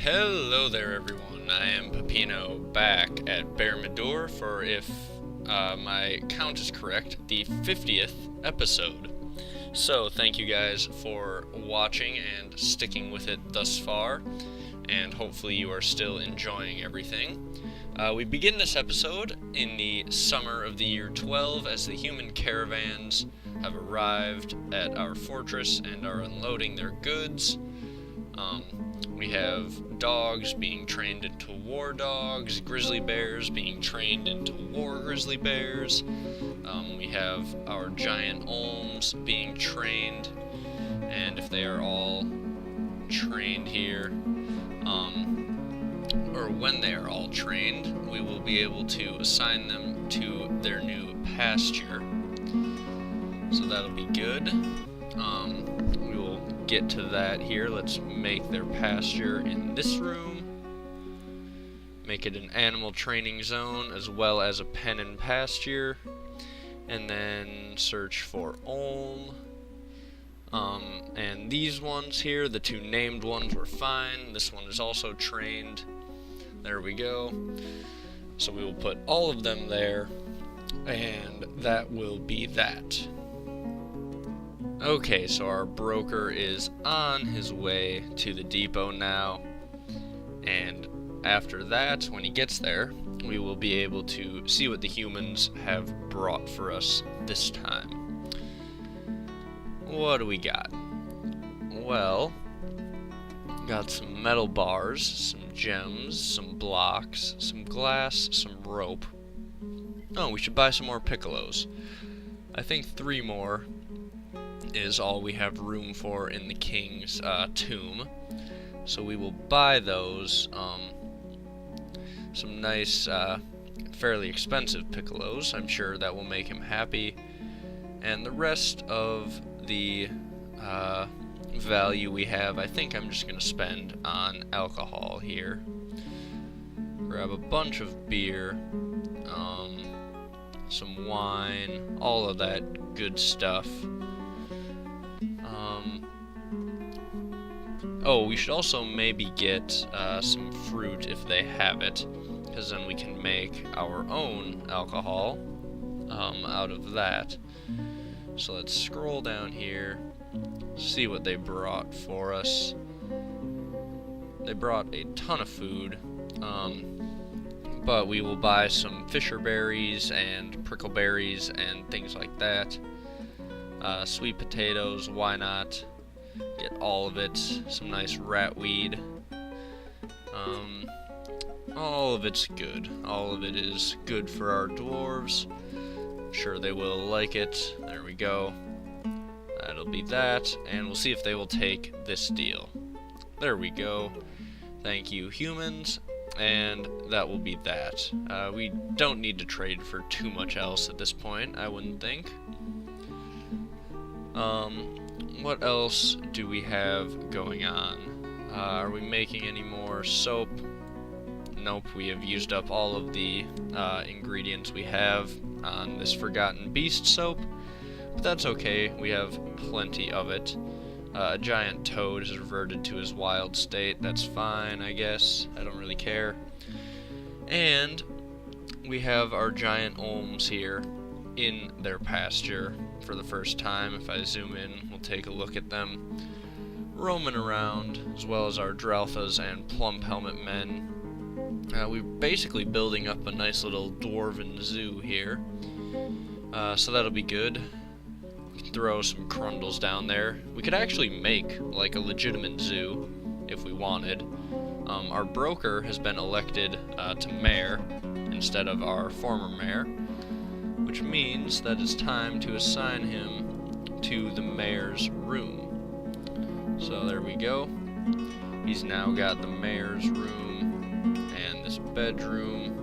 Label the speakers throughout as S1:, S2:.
S1: Hello there everyone, I am Pepino back at Bermidor for, if my count is correct, the 50th episode. So thank you guys for watching and sticking with it thus far, and hopefully you are still enjoying everything. We begin this episode in the summer of the year 12 as the human caravans have arrived at our fortress and are unloading their goods. We have dogs being trained into war dogs, grizzly bears being trained into war grizzly bears. We have our giant olms being trained, and if they are all trained here, or when they are all trained, we will be able to assign them to their new pasture. So that'll be good. We will get to that here. Let's make their pasture in this room. Make it an animal training zone as well as a pen and pasture. And then search for Olm. And these ones here, the two named ones, were fine. This one is also trained. There we go. So we will put all of them there, and that will be that. Okay, so our broker is on his way to the depot now, and after that, when he gets there, we will be able to see what the humans have brought for us this time. What do we got? Well, got some metal bars, some gems, some blocks, some glass, some rope. Oh, we should buy some more piccolos. I think 3 more is all we have room for in the king's tomb. So we will buy those, some nice, fairly expensive piccolos. I'm sure that will make him happy. And the rest of the value we have, I think I'm just going to spend on alcohol here. Grab a bunch of beer, some wine, all of that good stuff. Oh, we should also maybe get some fruit if they have it, because then we can make our own alcohol out of that. So let's scroll down here, see what they brought for us. They brought a ton of food, but we will buy some fisher berries and prickleberries and things like that. Sweet potatoes, why not? Get all of it. Some nice ratweed. All of it's good. All of it is good for our dwarves. I'm sure they will like it. There we go. That'll be that, and we'll see if they will take this deal. There we go. Thank you, humans, and that will be that. We don't need to trade for too much else at this point, I wouldn't think. What else do we have going on? Are we making any more soap? Nope, we have used up all of the ingredients we have on this Forgotten Beast soap, but that's okay, we have plenty of it. A giant toad has reverted to his wild state, that's fine, I guess, I don't really care. And we have our giant olms here in their pasture for the first time. If I zoom in, we'll take a look at them roaming around, as well as our Dralthas and Plump Helmet men. We're basically building up a nice little dwarven zoo here, so that'll be good. We can throw some crundles down there. We could actually make like a legitimate zoo if we wanted. Our broker has been elected to mayor instead of our former mayor, which means that it's time to assign him to the mayor's room. So there we go. He's now got the mayor's room and this bedroom.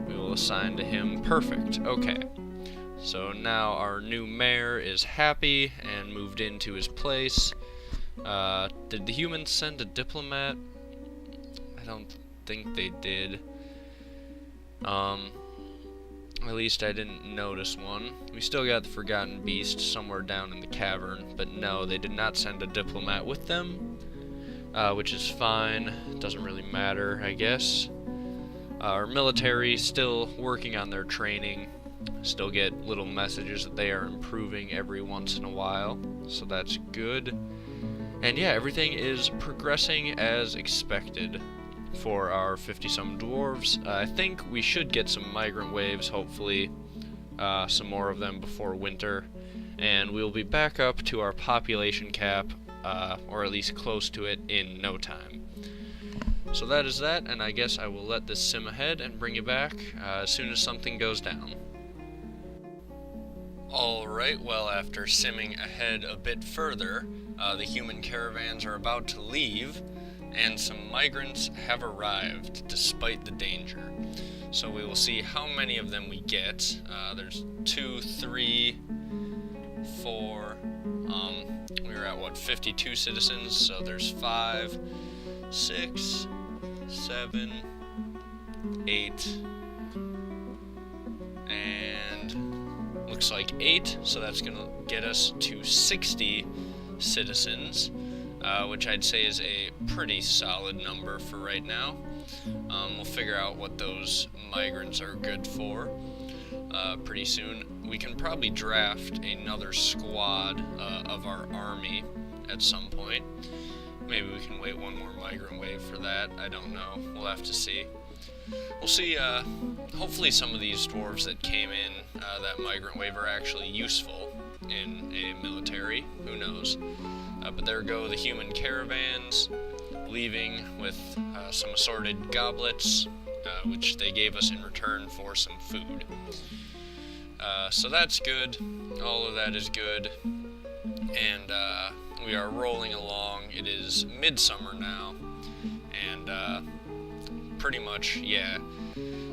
S1: We will assign to him. Perfect. Okay. So now our new mayor is happy and moved into his place. Did the humans send a diplomat? I don't think they did. At least I didn't notice one. We still got the Forgotten Beast somewhere down in the cavern, but no, they did not send a diplomat with them. which is fine. Doesn't really matter, I guess. Our military still working on their training. Still get little messages that they are improving every once in a while, so that's good. And yeah, everything is progressing as expected for our 50-some dwarves. I think we should get some migrant waves, hopefully, some more of them before winter, and we'll be back up to our population cap, or at least close to it, in no time. So that is that, and I guess I will let this sim ahead and bring you back as soon as something goes down. Alright, well, after simming ahead a bit further, the human caravans are about to leave, and some migrants have arrived, despite the danger. So we will see how many of them we get. There's 2, 3, 4, we were at, what, 52 citizens, so there's 5, 6, 7, 8, and looks like 8, so that's gonna get us to 60 citizens, which I'd say is a pretty solid number for right now. We'll figure out what those migrants are good for pretty soon. We can probably draft another squad of our army at some point. Maybe we can wait one more migrant wave for that. I don't know. We'll have to see. We'll see. Hopefully some of these dwarves that came in that migrant wave are actually useful in a military. Who knows? But there go the human caravans, leaving with some assorted goblets, which they gave us in return for some food. So that's good. All of that is good. And we are rolling along. It is midsummer now. And pretty much, yeah,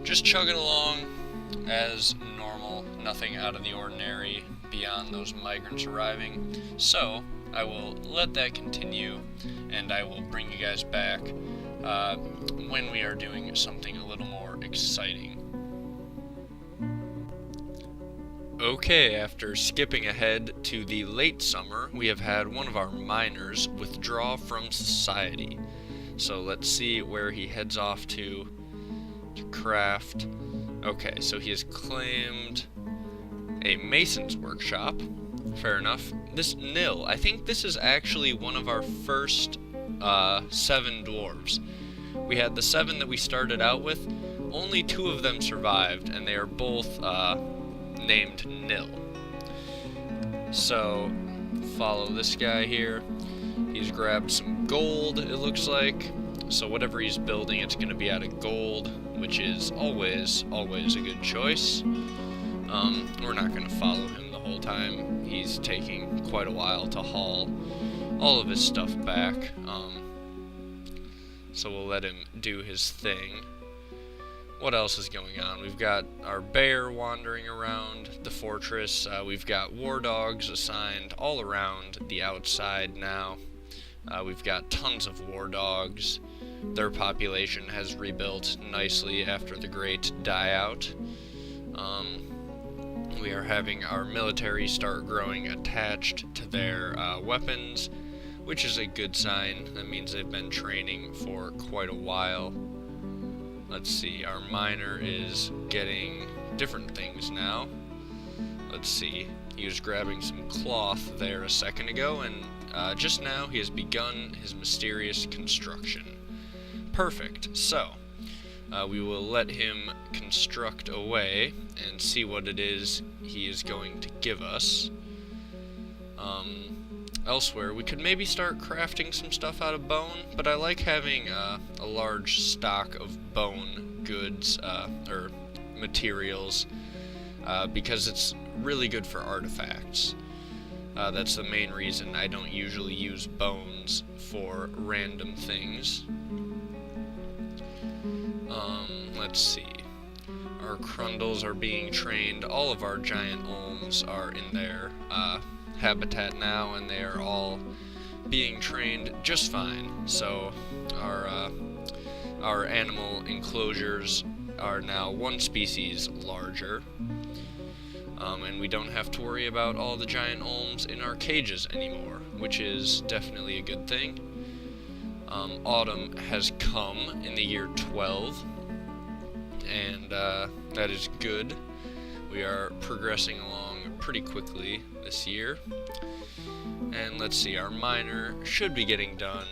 S1: just chugging along as normal. Nothing out of the ordinary beyond those migrants arriving. So I will let that continue, and I will bring you guys back when we are doing something a little more exciting. Okay, after skipping ahead to the late summer, we have had one of our miners withdraw from society. So let's see where he heads off to craft. Okay, so he has claimed a mason's workshop. Fair enough. This Nil, I think this is actually one of our first 7 dwarves. We had the 7 that we started out with. Only 2 of them survived, and they are both named Nil. So, follow this guy here. He's grabbed some gold, it looks like. So whatever he's building, it's going to be out of gold, which is always a good choice. We're not going to follow him the whole time. He's taking quite a while to haul all of his stuff back. So we'll let him do his thing. What else is going on? We've got our bear wandering around the fortress. We've got war dogs assigned all around the outside now. We've got tons of war dogs. Their population has rebuilt nicely after the great die-out. We are having our military start growing attached to their weapons, which is a good sign. That means they've been training for quite a while. Let's see, our miner is getting different things now. Let's see, he was grabbing some cloth there a second ago, and just now he has begun his mysterious construction. Perfect, so we will let him construct away and see what it is he is going to give us. Elsewhere, we could maybe start crafting some stuff out of bone, but I like having a large stock of bone goods, or materials, because it's really good for artifacts. That's the main reason I don't usually use bones for random things. Let's see. Our Crundles are being trained. All of our giant olms are in their habitat now, and they are all being trained just fine. So our animal enclosures are now 1 species larger, and we don't have to worry about all the giant olms in our cages anymore, which is definitely a good thing. Autumn has come in the year 12, and that is good. We are progressing along pretty quickly this year. And let's see, our miner should be getting done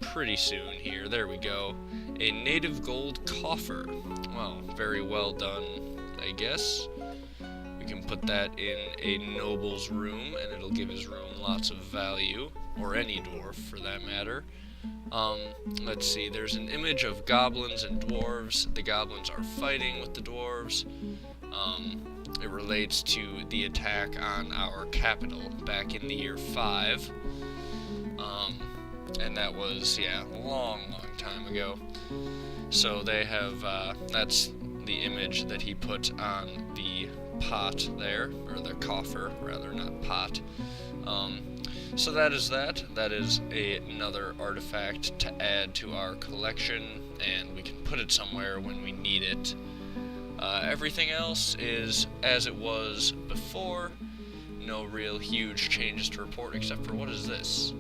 S1: pretty soon here. There we go. A native gold coffer. Well, very well done, I guess. We can put that in a noble's room, and it'll give his room lots of value, or any dwarf for that matter. Let's see, there's an image of goblins and dwarves. The goblins are fighting with the dwarves. It relates to the attack on our capital back in the year 5. And that was, yeah, a long time ago. So they have, that's the image that he put on the pot there, or the coffer, rather, not pot. So that is that. That is another artifact to add to our collection, and we can put it somewhere when we need it. Everything else is as it was before. No real huge changes to report, except for, what is this?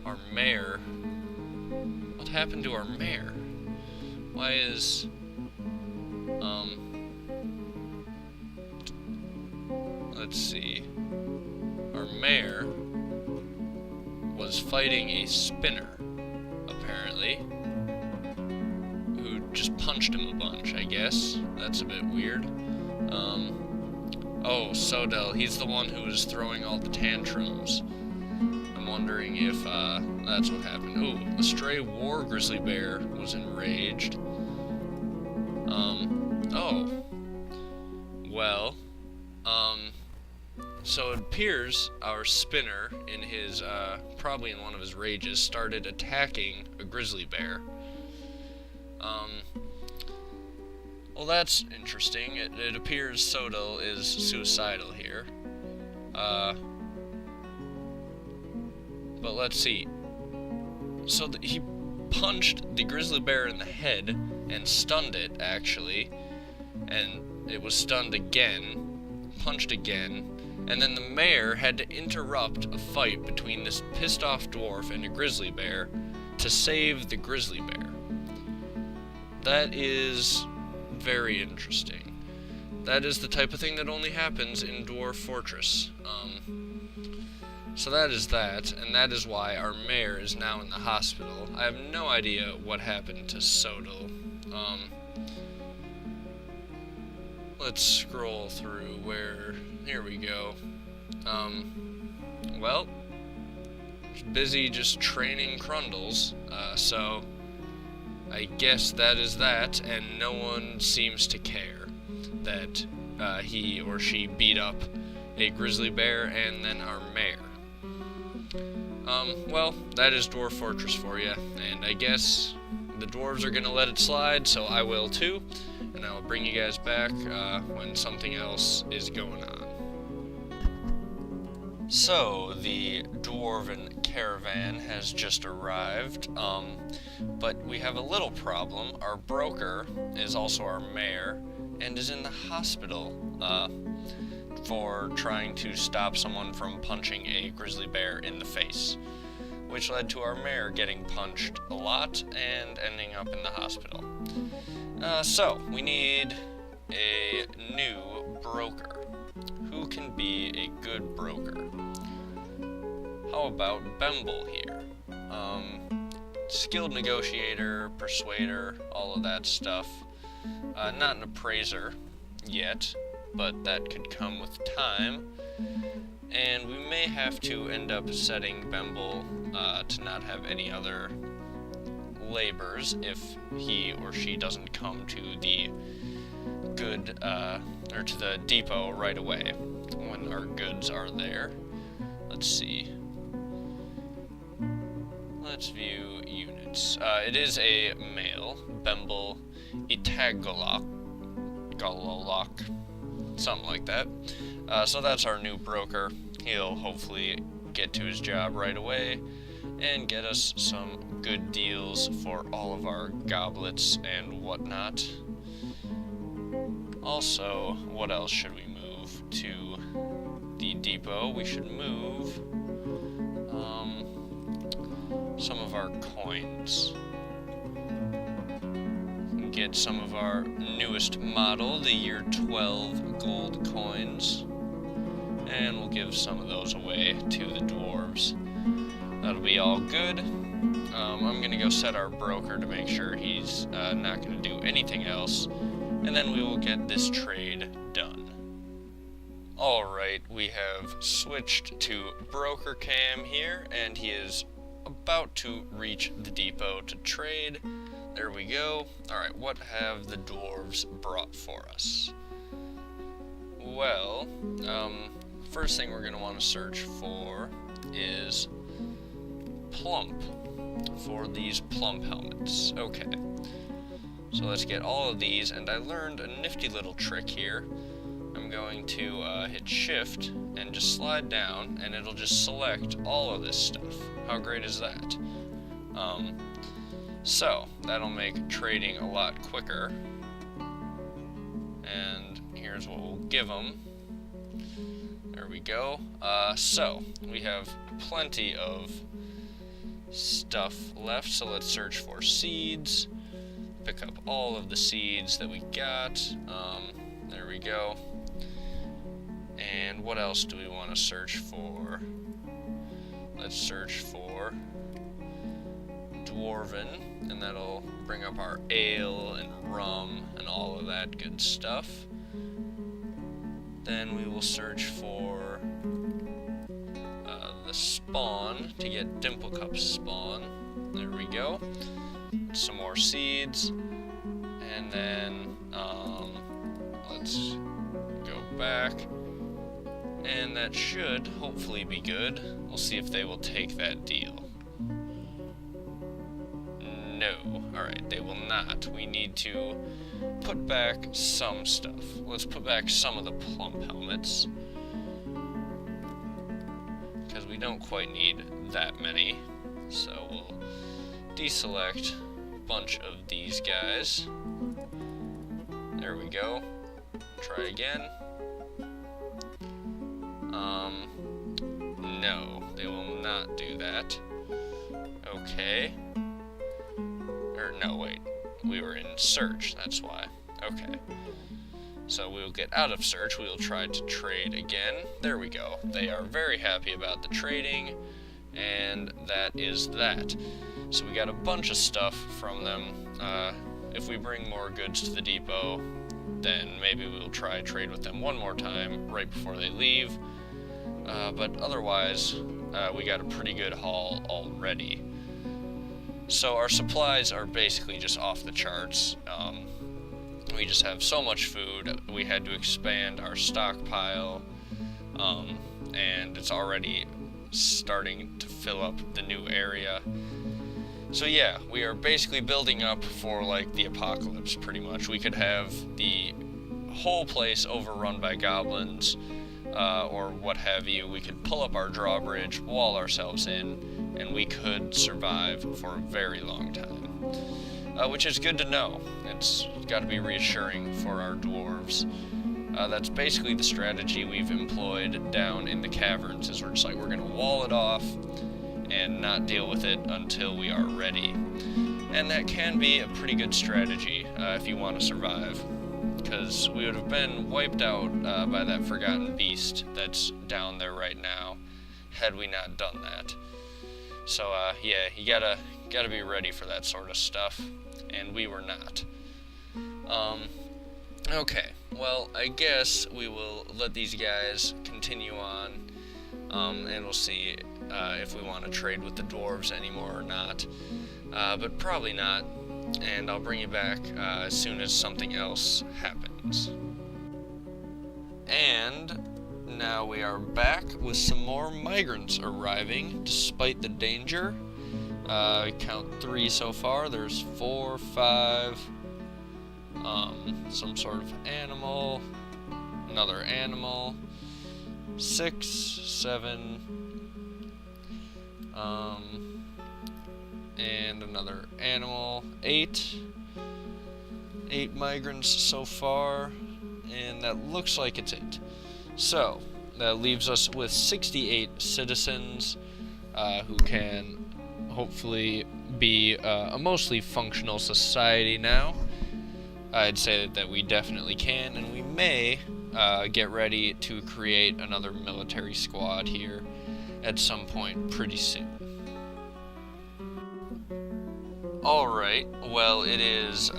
S1: Our mayor. What happened to our mayor? Why is... let's see. Our mayor was fighting a spinner, apparently, who just punched him a bunch, I guess. That's a bit weird. Oh, Sodell, he's the one who was throwing all the tantrums. I'm wondering if, that's what happened. Ooh, the stray war grizzly bear was enraged. Oh. Well, so it appears our spinner, in his, probably in one of his rages, started attacking a grizzly bear. Well, that's interesting. It appears Sodal is suicidal here. But let's see. So he punched the grizzly bear in the head and stunned it, actually. And it was stunned again, punched again, and then the mayor had to interrupt a fight between this pissed-off dwarf and a grizzly bear to save the grizzly bear. That is very interesting. That is the type of thing that only happens in Dwarf Fortress. So that is that, and that is why our mayor is now in the hospital. I have no idea what happened to Sodal. Let's scroll through where... Here we go. Well, busy just training Crundles, so I guess that is that, and no one seems to care that he or she beat up a grizzly bear and then our mayor. Well, that is Dwarf Fortress for you, and I guess the dwarves are gonna let it slide, so I will too, and I will bring you guys back when something else is going on. So, the dwarven caravan has just arrived, but we have a little problem. Our broker is also our mayor, and is in the hospital, for trying to stop someone from punching a grizzly bear in the face, which led to our mayor getting punched a lot and ending up in the hospital. So, we need a new broker. Who can be a good broker? How about Bemble here? Skilled negotiator, persuader, all of that stuff. Not an appraiser yet, but that could come with time. And we may have to end up setting Bemble to not have any other labors if he or she doesn't come to the good, or to the depot right away when our goods are there. Let's see. Let's view units. It is a male, Bemble Itagolok, something like that. So that's our new broker. He'll hopefully get to his job right away and get us some good deals for all of our goblets and whatnot. Also, what else should we move to the depot? We should move some of our coins. Get some of our newest model, the year 12 gold coins, and we'll give some of those away to the dwarves. That'll be all good. I'm gonna go set our broker to make sure he's not gonna do anything else, and then we will get this trade done. Alright, we have switched to broker cam here, and he is about to reach the depot to trade. There we go. Alright, what have the dwarves brought for us? Well, first thing we're going to want to search for is plump, for these plump helmets. Okay, so let's get all of these, and I learned a nifty little trick here. I'm going to hit shift and just slide down, and it'll just select all of this stuff. How great is that? So, that'll make trading a lot quicker. And here's what we'll give them. There we go. So, we have plenty of stuff left, so let's search for seeds. Pick up all of the seeds that we got. There we go. And what else do we want to search for? Let's search for Dwarven, and that'll bring up our ale and rum and all of that good stuff. Then we will search for the spawn to get Dimple Cup spawn. There we go. Some more seeds, and then let's go back, and that should hopefully be good. We'll see if they will take that deal. No. Alright, they will not. We need to put back some stuff. Let's put back some of the plump helmets, because we don't quite need that many. So we'll deselect a bunch of these guys. There we go. Try again. No, they will not do that. Okay. Or no, wait. We were in search, that's why. Okay. So we'll get out of search, we'll try to trade again. There we go. They are very happy about the trading, and that is that. So we got a bunch of stuff from them. If we bring more goods to the depot, then maybe we'll try trade with them one more time right before they leave. But otherwise, we got a pretty good haul already. So our supplies are basically just off the charts. We just have so much food. We had to expand our stockpile, and it's already starting to fill up the new area. So yeah, we are basically building up for like the apocalypse, pretty much. We could have the whole place overrun by goblins, or what have you. We could pull up our drawbridge, wall ourselves in, and we could survive for a very long time. Which is good to know. It's got to be reassuring for our dwarves. That's basically the strategy we've employed down in the caverns, is we're just like, we're going to wall it off and not deal with it until we are ready. And that can be a pretty good strategy if you want to survive, because we would have been wiped out by that forgotten beast that's down there right now had we not done that. So yeah, you gotta be ready for that sort of stuff, and we were not. Okay, well, I guess we will let these guys continue on, and we'll see if we want to trade with the dwarves anymore or not, but probably not, and I'll bring you back as soon as something else happens. And now we are back with some more migrants arriving, despite the danger. Count 3 so far. There's 4, 5, some sort of animal, another animal, 6, 7, and another animal, 8 migrants so far, and that looks like it's it. So that leaves us with 68 citizens who can hopefully be a mostly functional society now. I'd say that we definitely can, and we may get ready to create another military squad here at some point pretty soon. Alright, well, it is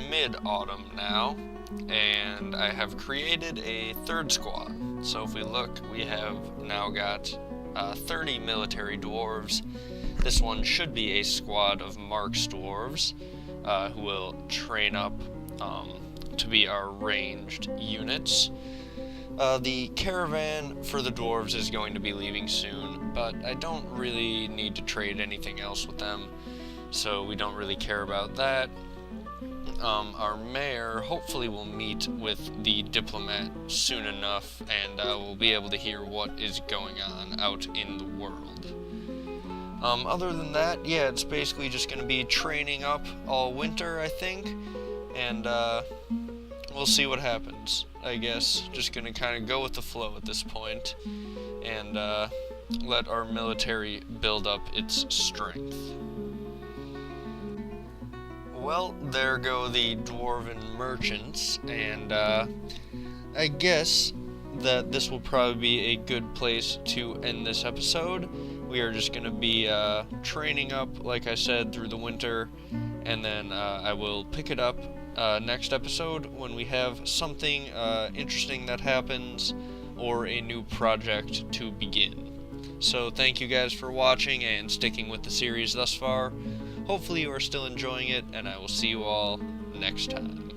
S1: mid-autumn now, and I have created a third squad. So if we look, we have now got 30 military dwarves. This one should be a squad of Mark's dwarves, who will train up to be our ranged units. The caravan for the dwarves is going to be leaving soon, but I don't really need to trade anything else with them, so we don't really care about that. Our mayor hopefully will meet with the diplomat soon enough, and we'll be able to hear what is going on out in the world. Other than that, yeah, it's basically just going to be training up all winter, I think, and we'll see what happens, I guess. Just going to kind of go with the flow at this point, and let our military build up its strength. Well, there go the dwarven merchants, and I guess that this will probably be a good place to end this episode. We are just going to be training up, like I said, through the winter, and then I will pick it up next episode when we have something interesting that happens or a new project to begin. So thank you guys for watching and sticking with the series thus far. Hopefully you are still enjoying it, and I will see you all next time.